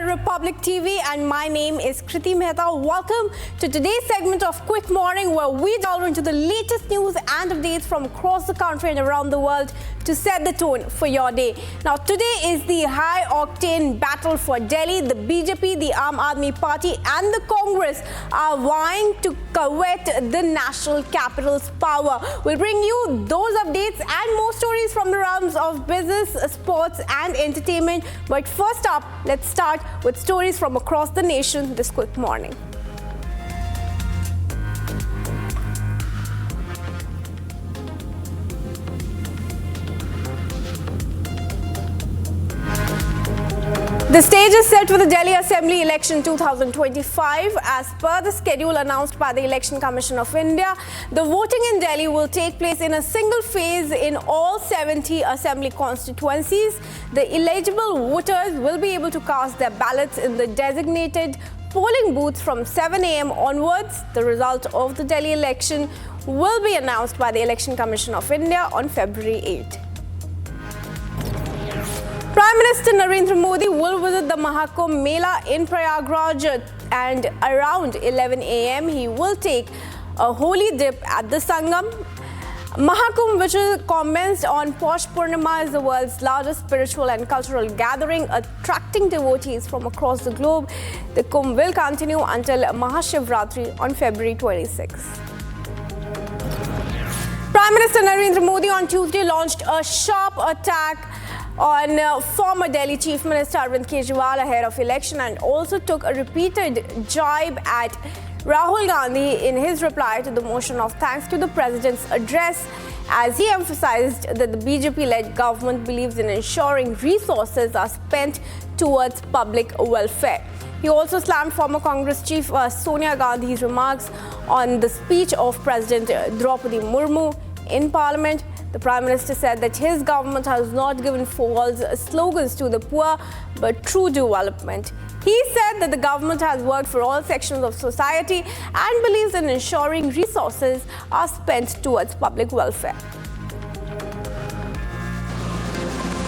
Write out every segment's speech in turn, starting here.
Republic TV, and my name is Kriti Mehta. Welcome to today's segment of Quick Morning, where we delve into the latest news and updates from across the country and around the world to set the tone for your day. Now, today is the high-octane battle for Delhi. The BJP, the Aam Aadmi Party and the Congress are vying to covet the national capital's power. We'll bring you those updates and more stories from the realms of business, sports and entertainment. But first up, let's start with stories from across the nation this quick morning. The stage is set for the Delhi Assembly election 2025. As per the schedule announced by the Election Commission of India, the voting in Delhi will take place in a single phase in all 70 assembly constituencies. The eligible voters will be able to cast their ballots in the designated polling booths from 7 a.m. onwards. The result of the Delhi election will be announced by the Election Commission of India on February 8. Prime Minister Narendra Modi will visit the Mahakumbh Mela in Prayagraj, and around 11 a.m. he will take a holy dip at the Sangam. Mahakumbh, which commenced on Posh Purnima, is the world's largest spiritual and cultural gathering, attracting devotees from across the globe. The Kumbh will continue until Mahashivratri on February 26. Prime Minister Narendra Modi on Tuesday launched a sharp attack on former Delhi Chief Minister Arnab Goswami ahead of election, and also took a repeated jibe at Rahul Gandhi in his reply to the motion of thanks to the president's address, as he emphasized that the BJP-led government believes in ensuring resources are spent towards public welfare. He also slammed former Congress chief Sonia Gandhi's remarks on the speech of President Draupadi Murmu in Parliament. The Prime Minister said that his government has not given false slogans to the poor, but true development. He said that the government has worked for all sections of society and believes in ensuring resources are spent towards public welfare.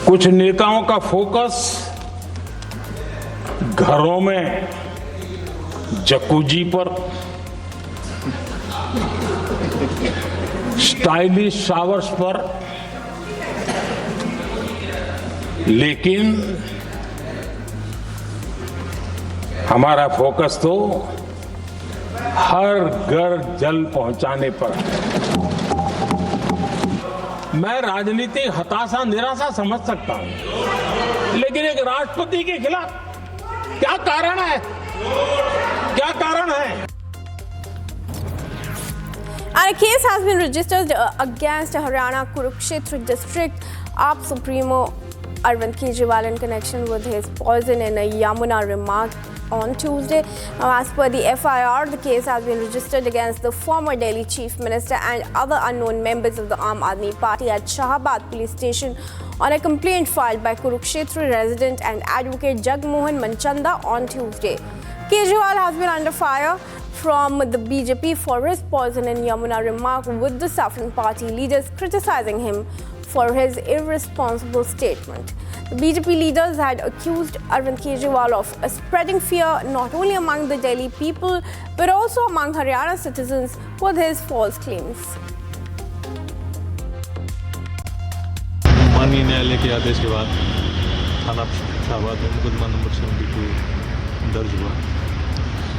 कुछ नेताओं का focus घरों में jacuzzi पर, stylish showers पर, लेकिन हमारा focus तो हर घर जल पहुंचाने पर। मैं राजनीतिक हताशा निराशा समझ सकता हूं, लेकिन एक राष्ट्रपति के खिलाफ क्या कारण है? क्या कारण है? And a case has been registered against Haryana Kurukshetra district AAP Supremo Arvind Kejriwal in connection with his poison in a Yamuna Remark on Tuesday. Now, as per the FIR, the case has been registered against the former Delhi Chief Minister and other unknown members of the Aam Aadmi Party at Shahabad Police Station on a complaint filed by Kurukshetra resident and advocate Jagmohan Manchanda on Tuesday. Kejriwal has been under fire from the BJP for his poison in Yamuna Remark, with the Saffron Party leaders criticizing him for his irresponsible statement. The BJP leaders had accused Arvind Kejriwal of spreading fear not only among the Delhi people but also among Haryana citizens with his false claims. माननीय न्यायालय के आदेश के बाद थाना शाहबाद में मुकदमा number 72 दर्ज हुआ,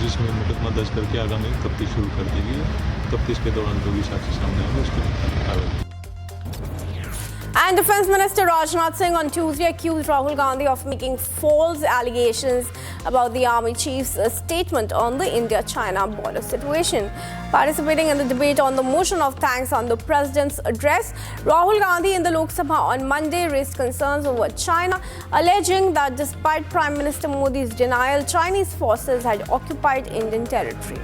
जिसमें मुकदमा दर्ज करके आगामी तफ्तीश शुरू कर दी गई है। तफ्तीश के दौरान जो भी साक्ष्य सामने आएंगे उसके कार्रवाई। And Defence Minister Rajnath Singh on Tuesday accused Rahul Gandhi of making false allegations about the army chief's statement on the India-China border situation. Participating in the debate on the motion of thanks on the president's address, Rahul Gandhi in the Lok Sabha on Monday raised concerns over China, alleging that despite Prime Minister Modi's denial, Chinese forces had occupied Indian territory.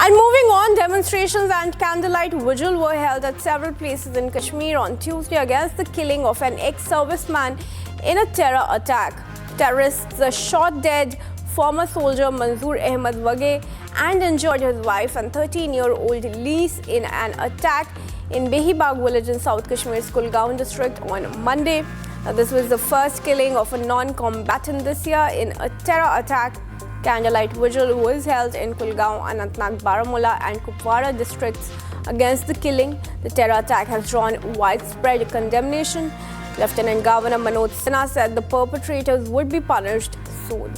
And moving on, demonstrations and candlelight vigil were held at several places in Kashmir on Tuesday against the killing of an ex-serviceman in a terror attack. Terrorists shot dead former soldier Manzoor Ahmed Wage and injured his wife and 13-year-old niece in an attack in Behibag village in South Kashmir's Kulgaon district on Monday. Now, this was the first killing of a non-combatant this year in a terror attack. Candlelight vigil was held in Kulgaon, Anantnag, Baramulla and Kupwara districts against the killing. The terror attack has drawn widespread condemnation. Lieutenant Governor Manoj Sinha said the perpetrators would be punished soon.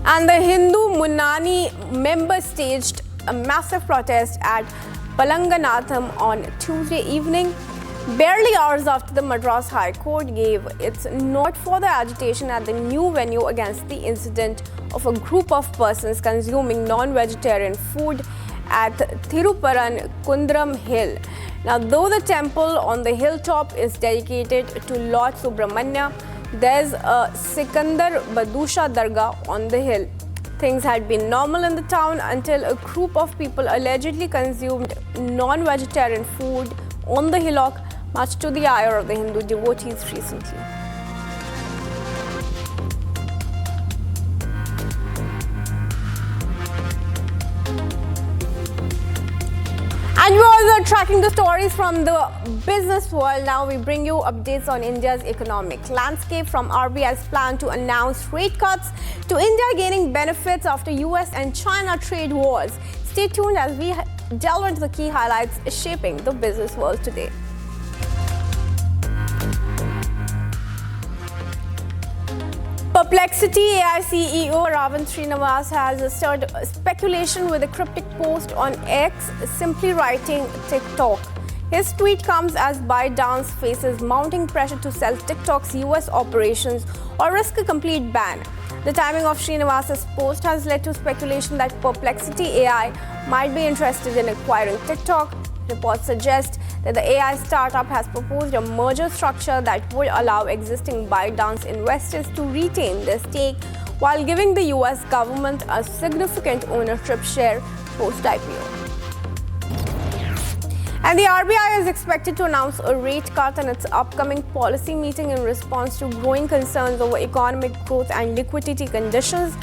And the Hindu Munnani members staged a massive protest at Palanganatham on Tuesday evening, barely hours after the Madras High Court gave its nod for the agitation at the new venue against the incident of a group of persons consuming non-vegetarian food at Thiruparan Kundram Hill. Now, though the temple on the hilltop is dedicated to Lord Subramanya, there's a Sikandar Badusha Dargah on the hill. Things had been normal in the town until a group of people allegedly consumed non-vegetarian food on the hillock, much to the ire of the Hindu devotees recently. And we're also tracking the stories from the business world. Now we bring you updates on India's economic landscape, from RBI's plan to announce rate cuts to India gaining benefits after US and China trade wars. Stay tuned as we delve into the key highlights shaping the business world today. Perplexity AI CEO Ravan Srinivas has stirred speculation with a cryptic post on X, simply writing TikTok. His tweet comes as ByteDance faces mounting pressure to sell TikTok's US operations or risk a complete ban. The timing of Srinivas's post has led to speculation that Perplexity AI might be interested in acquiring TikTok. Reports suggest that the AI startup has proposed a merger structure that would allow existing ByteDance investors to retain their stake while giving the US government a significant ownership share post-IPO. And the RBI is expected to announce a rate cut in its upcoming policy meeting in response to growing concerns over economic growth and liquidity conditions.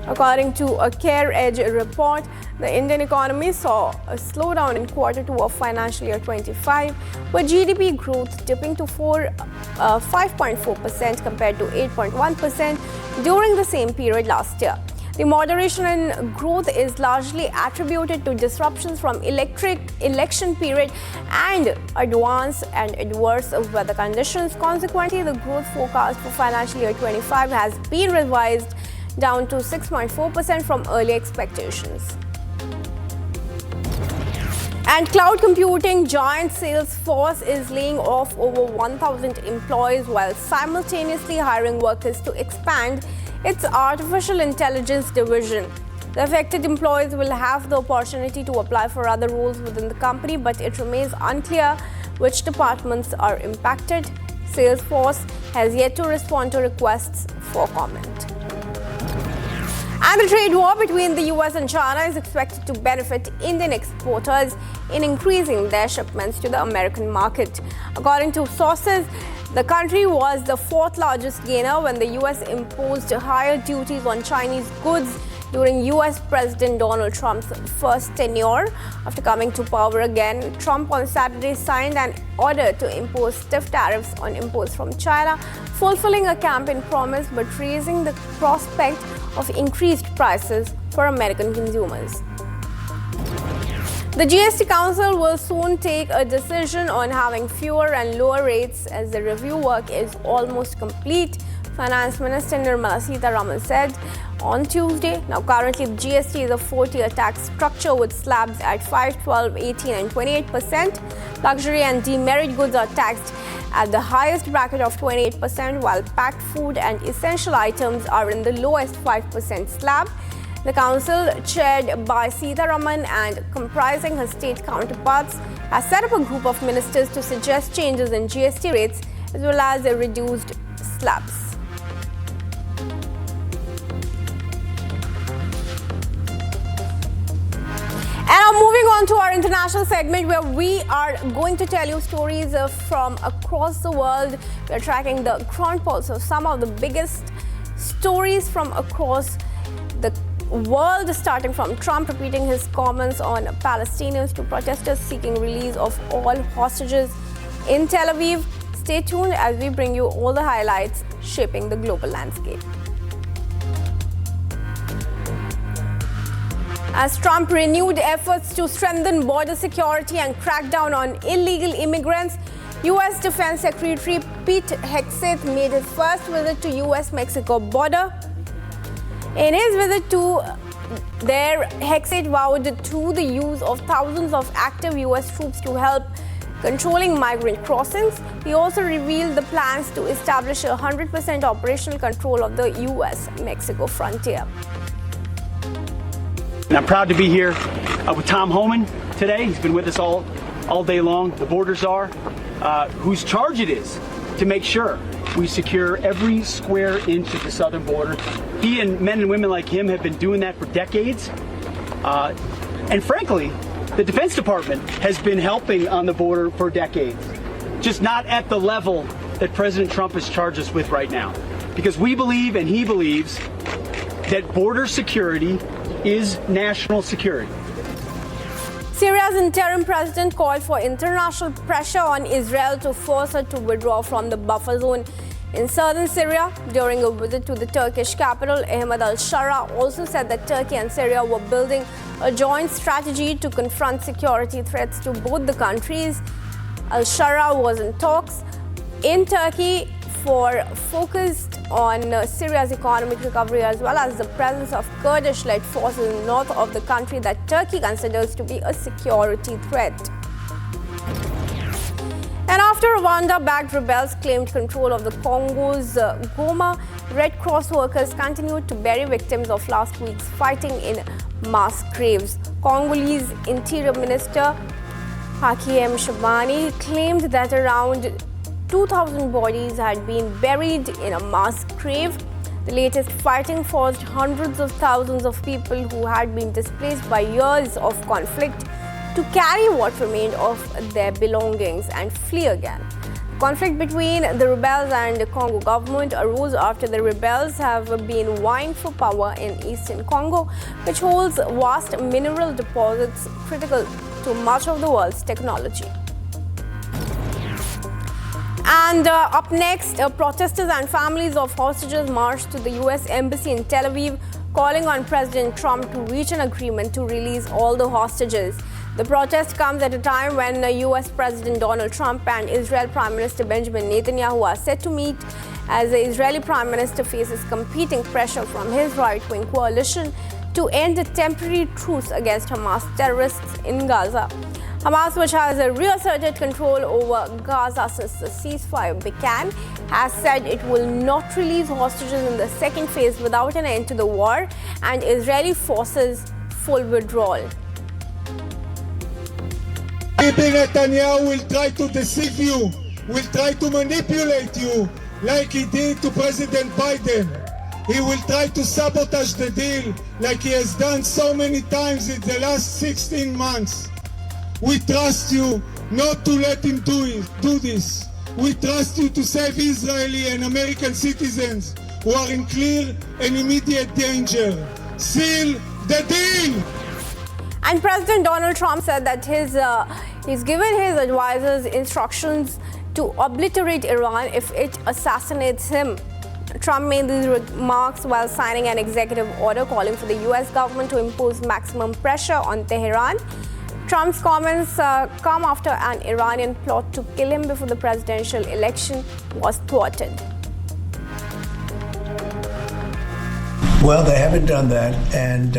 According to a Care Edge report, the Indian economy saw a slowdown in Q2 of financial year 25, with GDP growth dipping to 5.4% compared to 8.1% during the same period last year. The moderation in growth is largely attributed to disruptions from election period and adverse weather conditions. Consequently, the growth forecast for financial year 25 has been revised down to 6.4% from earlier expectations. And cloud computing giant Salesforce is laying off over 1,000 employees while simultaneously hiring workers to expand its artificial intelligence division. The affected employees will have the opportunity to apply for other roles within the company, but it remains unclear which departments are impacted. Salesforce has yet to respond to requests for comment. And the trade war between the US and China is expected to benefit Indian exporters in increasing their shipments to the American market. According to sources, the country was the fourth largest gainer when the US imposed higher duties on Chinese goods during US President Donald Trump's first tenure. After coming to power again, Trump on Saturday signed an order to impose stiff tariffs on imports from China, fulfilling a campaign promise but raising the prospect of increased prices for American consumers. The GST Council will soon take a decision on having fewer and lower rates as the review work is almost complete, Finance Minister Nirmala Sitharaman said on Tuesday. Now, currently, the GST is a 4-tier tax structure with slabs at 5%, 12%, 18% and 28%. Luxury and demerit goods are taxed at the highest bracket of 28%, while packed food and essential items are in the lowest 5% slab. The council, chaired by Sitharaman and comprising her state counterparts, has set up a group of ministers to suggest changes in GST rates as well as reduced slabs. And now moving on to our international segment, where we are going to tell you stories from across the world. We are tracking the ground pulse of some of the biggest stories from across the world, starting from Trump repeating his comments on Palestinians to protesters seeking release of all hostages in Tel Aviv. Stay tuned as we bring you all the highlights shaping the global landscape. As Trump renewed efforts to strengthen border security and crack down on illegal immigrants, U.S. Defense Secretary Pete Hegseth made his first visit to U.S.-Mexico border. In his visit to there, Hegseth vowed to the use of thousands of active U.S. troops to help controlling migrant crossings. He also revealed the plans to establish 100% operational control of the U.S.-Mexico frontier. And I'm proud to be here with Tom Homan today. He's been with us all day long. The border czar, whose charge it is to make sure we secure every square inch of the southern border. He and men and women like him have been doing that for decades. And frankly, the Defense Department has been helping on the border for decades, just not at the level that President Trump has charged us with right now. Because we believe, and he believes, that border security is national security. Syria's interim president called for international pressure on Israel to force her to withdraw from the buffer zone in southern Syria. During a visit to the Turkish capital, Ahmed al-Shara also said that Turkey and Syria were building a joint strategy to confront security threats to both the countries. Al-Shara was in talks in Turkey focused on Syria's economic recovery as well as the presence of Kurdish-led forces in the north of the country that Turkey considers to be a security threat. And after Rwanda-backed rebels claimed control of the Congo's Goma, Red Cross workers continued to bury victims of last week's fighting in mass graves. Congolese Interior Minister Hakim Shabani claimed that around 2,000 bodies had been buried in a mass grave. The latest fighting forced hundreds of thousands of people who had been displaced by years of conflict to carry what remained of their belongings and flee again. Conflict between the rebels and the Congo government arose after the rebels have been vying for power in eastern Congo, which holds vast mineral deposits critical to much of the world's technology. And up next, protesters and families of hostages marched to the U.S. Embassy in Tel Aviv, calling on President Trump to reach an agreement to release all the hostages. The protest comes at a time when U.S. President Donald Trump and Israel Prime Minister Benjamin Netanyahu are set to meet as the Israeli Prime Minister faces competing pressure from his right-wing coalition to end a temporary truce against Hamas terrorists in Gaza. Hamas, which has reasserted control over Gaza since the ceasefire began, has said it will not release hostages in the second phase without an end to the war and Israeli forces' full withdrawal. Bibi Netanyahu will try to deceive you, will try to manipulate you like he did to President Biden. He will try to sabotage the deal like he has done so many times in the last 16 months. We trust you not to let him do this. We trust you to save Israeli and American citizens who are in clear and immediate danger. Seal the deal! And President Donald Trump said that he's given his advisors instructions to obliterate Iran if it assassinates him. Trump made these remarks while signing an executive order calling for the U.S. government to impose maximum pressure on Tehran. Trump's comments come after an Iranian plot to kill him before the presidential election was thwarted. Well, they haven't done that, and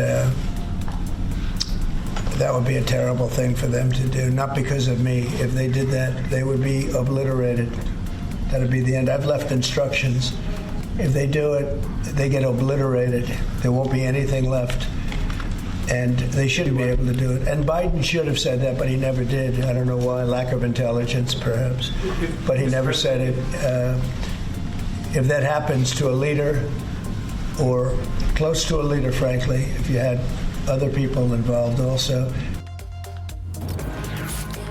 that would be a terrible thing for them to do, not because of me. If they did that, they would be obliterated. That would be the end. I've left instructions. If they do it, they get obliterated. There won't be anything left. And they shouldn't be able to do it. And Biden should have said that, but he never did. I don't know why, lack of intelligence, perhaps. But he never said it. If that happens to a leader, or close to a leader, frankly, if you had other people involved also.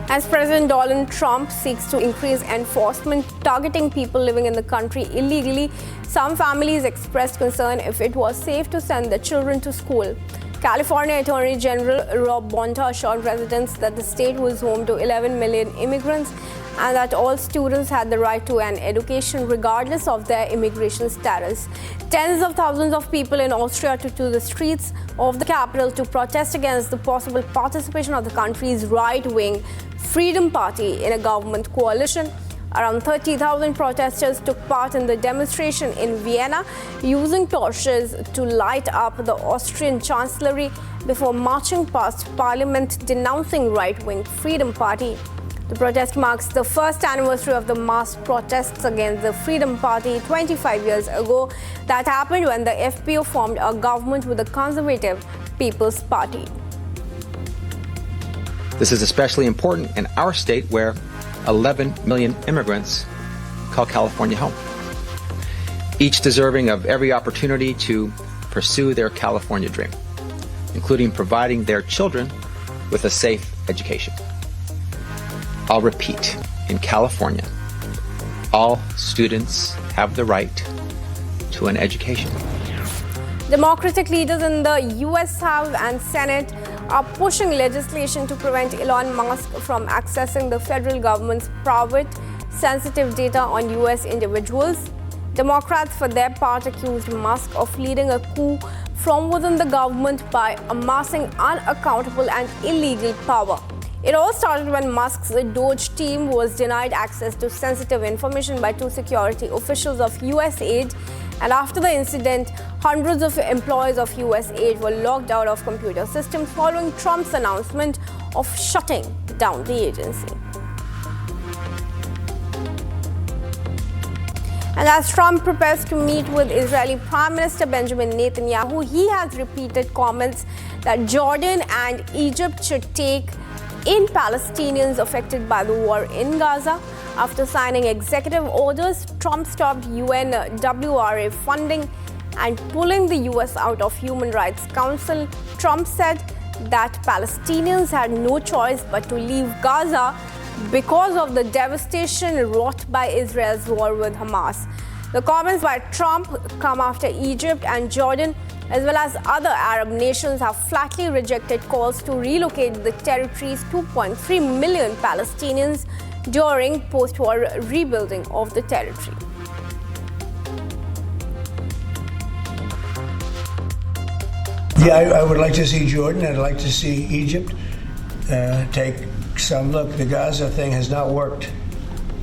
As President Donald Trump seeks to increase enforcement targeting people living in the country illegally, some families expressed concern if it was safe to send their children to school. California Attorney General Rob Bonta assured residents that the state was home to 11 million immigrants and that all students had the right to an education regardless of their immigration status. Tens of thousands of people in Austria took to the streets of the capital to protest against the possible participation of the country's right-wing Freedom Party in a government coalition. Around 30,000 protesters took part in the demonstration in Vienna, using torches to light up the Austrian chancellery before marching past parliament denouncing right-wing Freedom Party. The protest marks the first anniversary of the mass protests against the Freedom Party 25 years ago that happened when the FPO formed a government with the Conservative People's Party. This is especially important in our state where 11 million immigrants call California home, each deserving of every opportunity to pursue their California dream, including providing their children with a safe education. I'll repeat, in California, all students have the right to an education. Democratic leaders in the US House and Senate are pushing legislation to prevent Elon Musk from accessing the federal government's private, sensitive data on US individuals. Democrats, for their part, accused Musk of leading a coup from within the government by amassing unaccountable and illegal power. It all started when Musk's Doge team was denied access to sensitive information by two security officials of USAID, and after the incident, hundreds of employees of USAID were locked out of computer systems following Trump's announcement of shutting down the agency. And as Trump prepares to meet with Israeli Prime Minister Benjamin Netanyahu, he has repeated comments that Jordan and Egypt should take in Palestinians affected by the war in Gaza. After signing executive orders, Trump stopped UNWRA funding and pulling the US out of Human Rights Council. Trump said that Palestinians had no choice but to leave Gaza because of the devastation wrought by Israel's war with Hamas. The comments by Trump come after Egypt and Jordan, as well as other Arab nations, have flatly rejected calls to relocate the territory's 2.3 million Palestinians during post-war rebuilding of the territory. Yeah, I would like to see Jordan. I'd like to see Egypt take some look. The Gaza thing has not worked.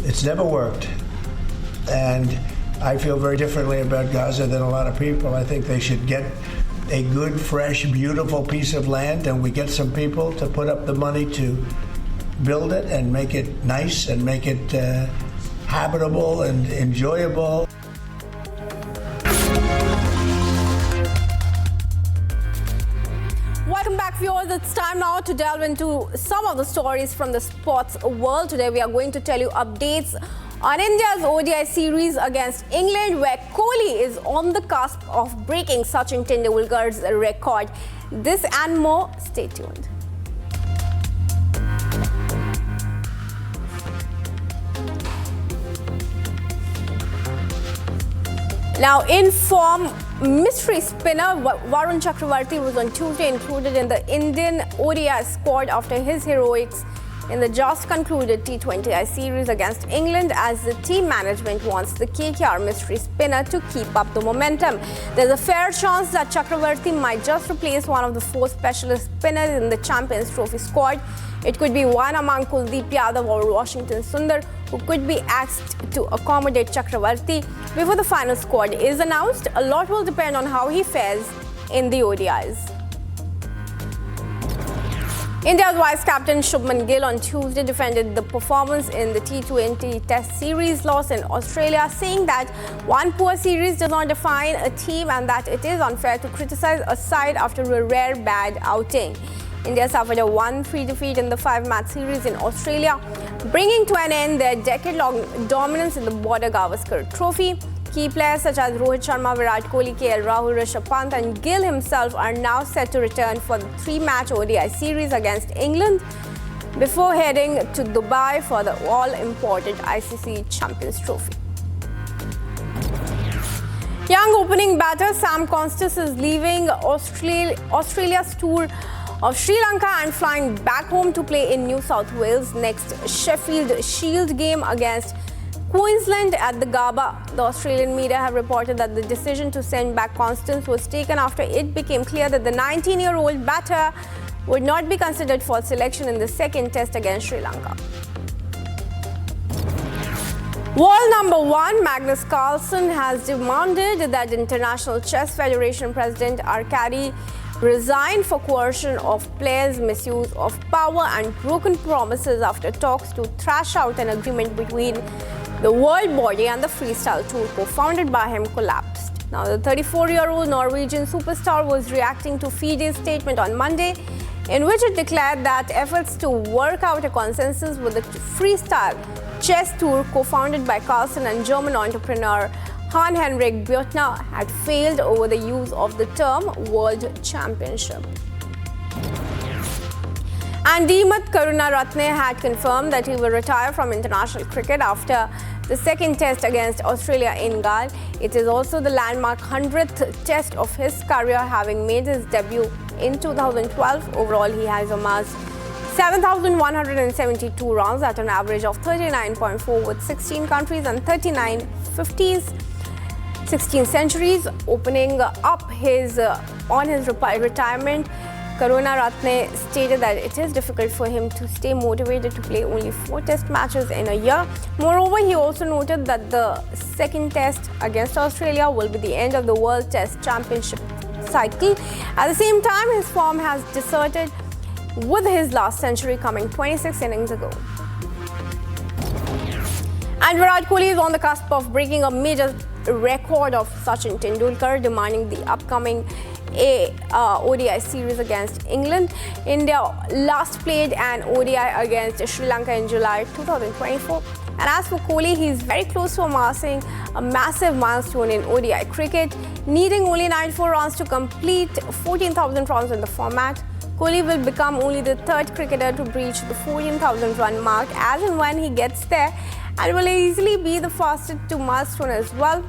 It's never worked. And I feel very differently about Gaza than a lot of people. I think they should get a good, fresh, beautiful piece of land, and we get some people to put up the money to build it and make it nice and make it habitable and enjoyable. Welcome back, viewers. It's time now to delve into some of the stories from the sports world. Today we are going to tell you updates on India's ODI series against England, where Kohli is on the cusp of breaking Sachin Tendulkar's record. This and more, stay tuned. Now, in form, mystery spinner Varun Chakravarti was on Tuesday included in the Indian ODI squad after his heroics in the just concluded T20I series against England, as the team management wants the KKR mystery spinner to keep up the momentum. There's a fair chance that Chakravarti might just replace one of the four specialist spinners in the Champions Trophy squad. It could be one among Kuldeep Yadav or Washington Sundar, who could be asked to accommodate Chakravarti before the final squad is announced. A lot will depend on how he fares in the ODIs. India's vice-captain Shubman Gill on Tuesday defended the performance in the T20 Test Series loss in Australia, saying that one poor series does not define a team and that it is unfair to criticize a side after a rare bad outing. India suffered a 1-3 defeat in the 5-match series in Australia, bringing to an end their decade-long dominance in the Border Gavaskar Trophy. Key players such as Rohit Sharma, Virat Kohli, KL Rahul, Rishabh Pant and Gill himself are now set to return for the 3-match ODI series against England before heading to Dubai for the all-important ICC Champions Trophy. Young opening batter Sam Constance is leaving Australia's tour of Sri Lanka and flying back home to play in New South Wales next Sheffield Shield game against Queensland at the Gabba. The Australian media have reported that the decision to send back Constance was taken after it became clear that the 19-year-old batter would not be considered for selection in the second test against Sri Lanka. World number one Magnus Carlsen has demanded that International Chess Federation President Arkady resign for coercion of players, misuse of power and broken promises after talks to thrash out an agreement between the world body and the freestyle tour co-founded by him collapsed. Now, the 34-year-old Norwegian superstar was reacting to FIDE's statement on Monday, in which it declared that efforts to work out a consensus with the freestyle chess tour co-founded by Carlsen and German entrepreneur Hans-Henrik Björtner had failed over the use of the term World Championship. And Dimat Karunaratne had confirmed that he will retire from international cricket after the second test against Australia in Galle. It is also the landmark 100th test of his career, having made his debut in 2012. Overall, he has amassed 7,172 runs at an average of 39.4 with 16 countries and 39 50s, 16 centuries. Opening up on his retirement, Karunaratne stated that it is difficult for him to stay motivated to play only 4 test matches in a year. Moreover, he also noted that the second test against Australia will be the end of the World Test Championship cycle. At the same time, his form has deserted, with his last century coming 26 innings ago. And Virat Kohli is on the cusp of breaking a major record of Sachin Tendulkar, demanding the upcoming ODI series against England. India last played an ODI against Sri Lanka in July 2024. And as for Kohli, he is very close to amassing a massive milestone in ODI cricket, needing only 94 runs to complete 14,000 runs in the format. Kohli will become only the third cricketer to breach the 14,000 run mark as and when he gets there, and will easily be the fastest to milestone as well.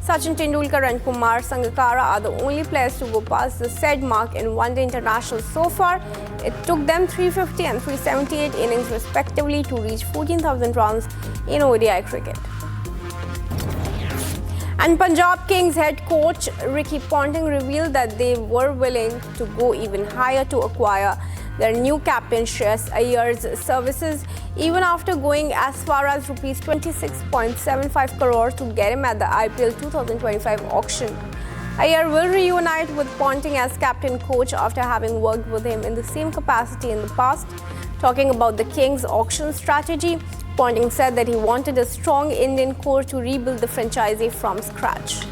Sachin Tendulkar and Kumar Sangakkara are the only players to go past the said mark in one-day internationals so far. It took them 350 and 378 innings respectively to reach 14,000 runs in ODI cricket. And Punjab Kings head coach Ricky Ponting revealed that they were willing to go even higher to acquire their new captain Shreyas Iyer's services, even after going as far as rupees 26.75 crore to get him at the IPL 2025 auction. Iyer will reunite with Ponting as captain coach after having worked with him in the same capacity in the past. Talking about the Kings' auction strategy, Ponting said that he wanted a strong Indian core to rebuild the franchise from scratch.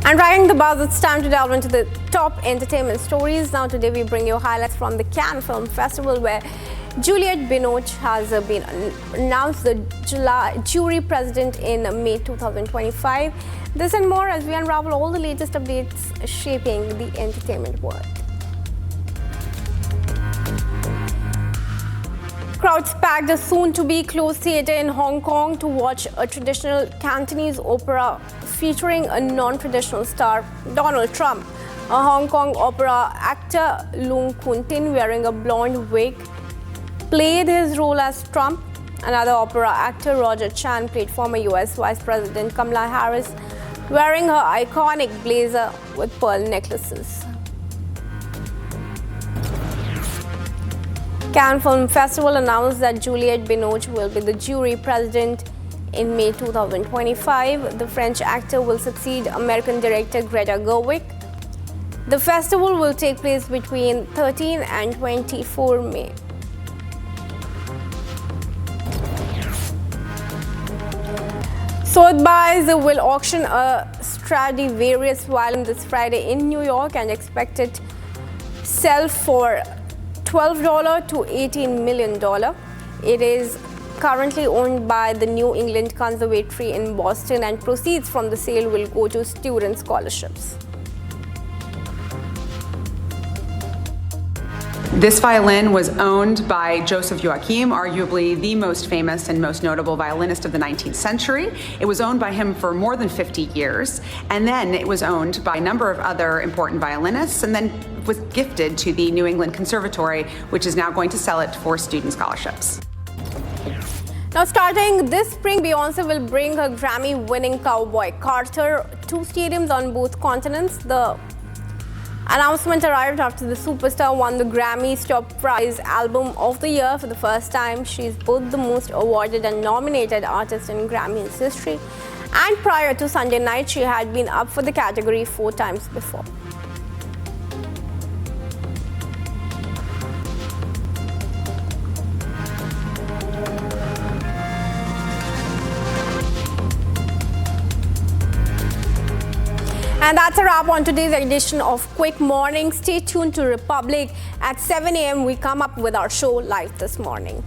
And riding the buzz, it's time to delve into the top entertainment stories. Now today we bring you highlights from the Cannes Film Festival, where Juliette Binoche has been announced the jury president in May 2025. This and more as we unravel all the latest updates shaping the entertainment world. Crowds packed a soon-to-be closed theatre in Hong Kong to watch a traditional Cantonese opera featuring a non-traditional star, Donald Trump. A Hong Kong opera actor, Leung Kun Tin, wearing a blonde wig, played his role as Trump. Another opera actor, Roger Chan, played former US Vice President Kamala Harris, wearing her iconic blazer with pearl necklaces. Cannes Film Festival announced that Juliette Binoche will be the jury president in May 2025. The French actor will succeed American director Greta Gerwig. The festival will take place between 13 and 24 May. Sotheby's will auction a Stradivarius violin this Friday in New York and expected sell for $12 to $18 million. It is currently owned by the New England Conservatory in Boston, and proceeds from the sale will go to student scholarships. This violin was owned by Joseph Joachim, arguably the most famous and most notable violinist of the 19th century. It was owned by him for more than 50 years, and then it was owned by a number of other important violinists, and then was gifted to the New England Conservatory, which is now going to sell it for student scholarships. Now, starting this spring, Beyonce will bring her Grammy-winning Cowboy Carter to stadiums on both continents. The announcement arrived after the superstar won the Grammy's top prize Album of the Year for the first time. She is both the most awarded and nominated artist in Grammy's history. And prior to Sunday night, she had been up for the category 4 times before. And that's a wrap on today's edition of Quick Morning. Stay tuned to Republic. At 7 a.m. we come up with our show live this morning.